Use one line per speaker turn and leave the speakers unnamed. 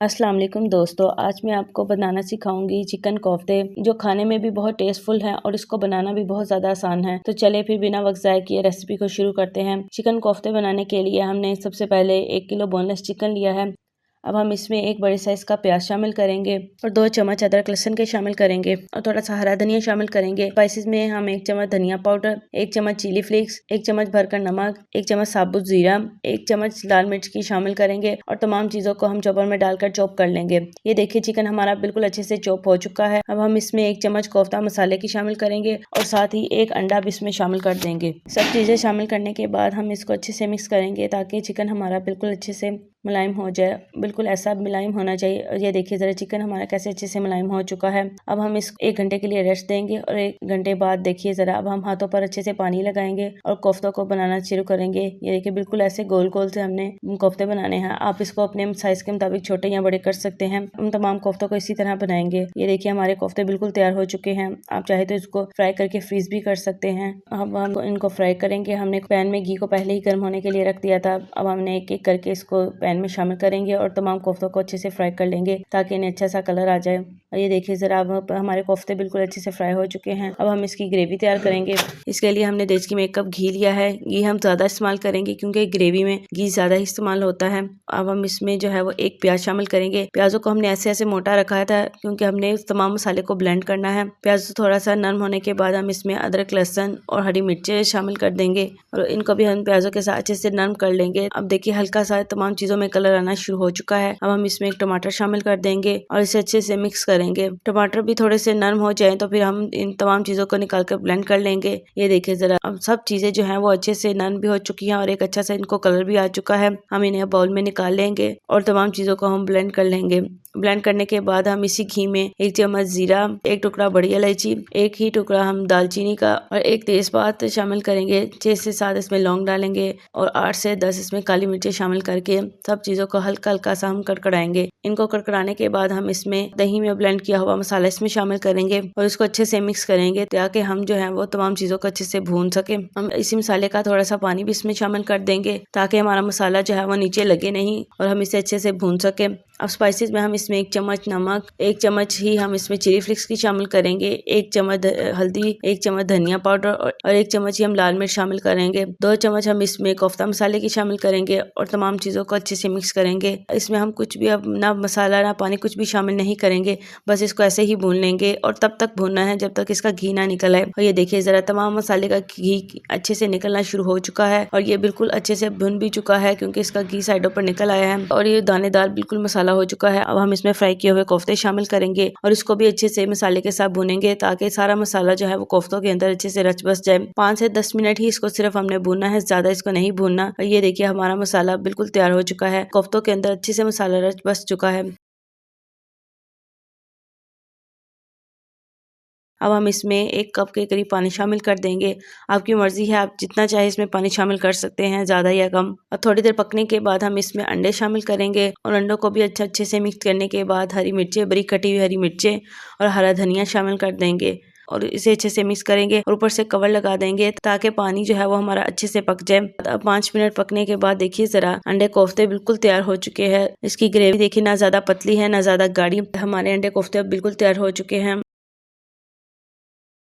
अस्सलाम वालेकुम दोस्तों, आज मैं आपको बनाना सिखाऊंगी चिकन कोफ्ते जो खाने में भी बहुत टेस्टफुल है और इसको बनाना भी बहुत ज़्यादा आसान है। तो चले फिर बिना वक्त ज़ाय किए रेसिपी को शुरू करते हैं। चिकन कोफ्ते बनाने के लिए हमने सबसे पहले 1 किलो बोनलेस चिकन लिया है। अब हम इसमें एक बड़े साइज़ का प्याज शामिल करेंगे और 2 चम्मच अदरक लहसुन के शामिल करेंगे और थोड़ा सा हरा धनिया शामिल करेंगे। स्पाइसेस में हम 1 चम्मच धनिया पाउडर, 1 चम्मच चिली फ्लेक्स, 1 चम्मच भरकर नमक, 1 चम्मच साबुत जीरा, 1 चम्मच लाल मिर्च की शामिल करेंगे और तमाम चीज़ों को हम चॉपर में डालकर चॉप कर लेंगे। ये देखिए चिकन हमारा बिल्कुल अच्छे से चॉप हो चुका है। अब हम इसमें 1 चम्मच कोफ्ता मसाले की शामिल करेंगे और साथ ही 1 अंडा भी इसमें शामिल कर देंगे। सब चीज़ें शामिल करने के बाद हम इसको अच्छे से मिक्स करेंगे ताकि चिकन हमारा बिल्कुल अच्छे से मुलायम हो जाए। बिल्कुल ऐसा मुलायम होना चाहिए। और ये देखिए ज़रा चिकन हमारा कैसे अच्छे से मुलायम हो चुका है। अब हम इस 1 घंटे के लिए रेस्ट देंगे और 1 घंटे बाद देखिए ज़रा अब हम हाथों पर अच्छे से पानी लगाएंगे और कोफ्तों को बनाना शुरू करेंगे। ये देखिए बिल्कुल ऐसे गोल गोल से हमने कोफ्ते बनाने हैं। आप इसको अपने साइज़ के मुताबिक छोटे या बड़े कर सकते हैं। हम तमाम कोफ्तों को इसी तरह बनाएंगे। ये देखिए हमारे कोफ्ते बिल्कुल तैयार हो चुके हैं। आप चाहे तो इसको फ्राई करके फ्रीज भी कर सकते हैं। अब हम इनको फ्राई करेंगे। हमने पैन में घी को पहले ही गर्म होने के लिए रख दिया था। अब हमने एक एक करके इसको पैन में शामिल करेंगे और तमाम कोफ्तों को अच्छे से फ्राई कर लेंगे ताकि इन्हें अच्छा सा कलर आ जाए। और ये देखिए ज़रा अब हमारे कोफ्ते बिल्कुल अच्छे से फ्राई हो चुके हैं। अब हम इसकी ग्रेवी तैयार करेंगे। इसके लिए हमने देसी में 1 कप घी लिया है। घी हम ज़्यादा इस्तेमाल करेंगे क्योंकि ग्रेवी में घी ज़्यादा ही इस्तेमाल होता है। अब हम इसमें जो है वो 1 प्याज शामिल करेंगे। प्याजों को हमने ऐसे ऐसे मोटा रखा था क्योंकि हमने उस तमाम मसाले को ब्लेंड करना है। प्याज थोड़ा सा नरम होने के बाद हम इसमें अदरक लहसुन और हरी मिर्चें शामिल कर देंगे और इनको भी हम प्याजों के साथ अच्छे से नरम कर लेंगे। अब देखिए हल्का सा तमाम चीज़ों में कलर आना शुरू हो चुका है। अब हम इसमें 1 टमाटर शामिल कर देंगे और इसे अच्छे से मिक्स करेंगे। टमाटर भी थोड़े से नरम हो जाएं तो फिर हम इन तमाम चीज़ों को निकाल कर ब्लेंड कर लेंगे। ये देखिए ज़रा अब सब चीज़ें जो हैं वो अच्छे से नरम भी हो चुकी हैं और एक अच्छा सा इनको कलर भी आ चुका है। हम इन्हें बाउल में निकाल लेंगे और तमाम चीज़ों को हम ब्लेंड कर लेंगे। ब्लेंड करने के बाद हम इसी घी में 1 चम्मच जीरा, 1 टुकड़ा बड़ी इलायची, 1 ही टुकड़ा हम दालचीनी का और 1 तेज़पात शामिल करेंगे। 6 से 7 इसमें लौंग डालेंगे और 8 से 10 इसमें काली मिर्चें शामिल करके सब चीज़ों को हल्का हल्का सा हम कड़कड़ाएंगे। इनको कड़कड़ाने के बाद हम इसमें दही में ब्लेंड किया हुआ मसाला इसमें शामिल करेंगे और इसको अच्छे से मिक्स करेंगे ताकि हम जो है वो तमाम चीज़ों को अच्छे से भून सके। हम इसी मसाले का थोड़ा सा पानी भी इसमें शामिल कर देंगे ताकि हमारा मसाला जो है वो नीचे लगे नहीं और हम इसे अच्छे से भून सके। अब स्पाइसेस में हम इसमें 1 चम्मच नमक, 1 चम्मच ही हम इसमें चिली फ्लेक्स की शामिल करेंगे, 1 चम्मच हल्दी, 1 चम्मच धनिया पाउडर और 1 चम्मच ही हम लाल मिर्च शामिल करेंगे। 2 चम्मच हम इसमें कोफ्ता मसाले की शामिल करेंगे और तमाम चीज़ों को अच्छे से मिक्स करेंगे। इसमें हम कुछ भी अब ना मसाला ना पानी कुछ भी शामिल नहीं करेंगे, बस इसको ऐसे ही भून लेंगे और तब तक भूनना है जब तक इसका घी ना निकल आए। और ये देखिए ज़रा तमाम मसाले का घी अच्छे से निकलना शुरू हो चुका है और ये बिल्कुल अच्छे से भुन भी चुका है क्योंकि इसका घी साइडों पर निकल आया है और ये दानेदार बिल्कुल मसाला हो चुका है। अब हम इसमें फ्राई किए हुए कोफ्ते शामिल करेंगे और इसको भी अच्छे से मसाले के साथ भूनेंगे ताकि सारा मसाला जो है वो कोफ्तों के अंदर अच्छे से रच बस जाए। 5 से 10 मिनट ही इसको सिर्फ हमने भूनना है, ज़्यादा इसको नहीं भूनना। और ये देखिए हमारा मसाला बिल्कुल तैयार हो चुका है। कोफ्तों के अंदर अच्छे से मसाला रच बस चुका है। अब हम इसमें 1 कप के करीब पानी शामिल कर देंगे। आपकी मर्ज़ी है, आप जितना चाहे इसमें पानी शामिल कर सकते हैं, ज़्यादा या कम। और थोड़ी देर पकने के बाद हम इसमें अंडे शामिल करेंगे और अंडों को भी अच्छे से मिक्स करने के बाद हरी मिर्चें, बारीक कटी हुई हरी मिर्चें और हरा धनिया शामिल कर देंगे और इसे अच्छे से मिक्स करेंगे और ऊपर से कवर लगा देंगे ताकि पानी जो है वो हमारा अच्छे से पक जाए। अब 5 मिनट पकने के बाद देखिए ज़रा अंडे कोफ्ते बिल्कुल तैयार हो चुके हैं। इसकी ग्रेवी देखिए ना ज़्यादा पतली है ना ज़्यादा गाढ़ी। हमारे अंडे कोफ्ते अब बिल्कुल तैयार हो चुके हैं।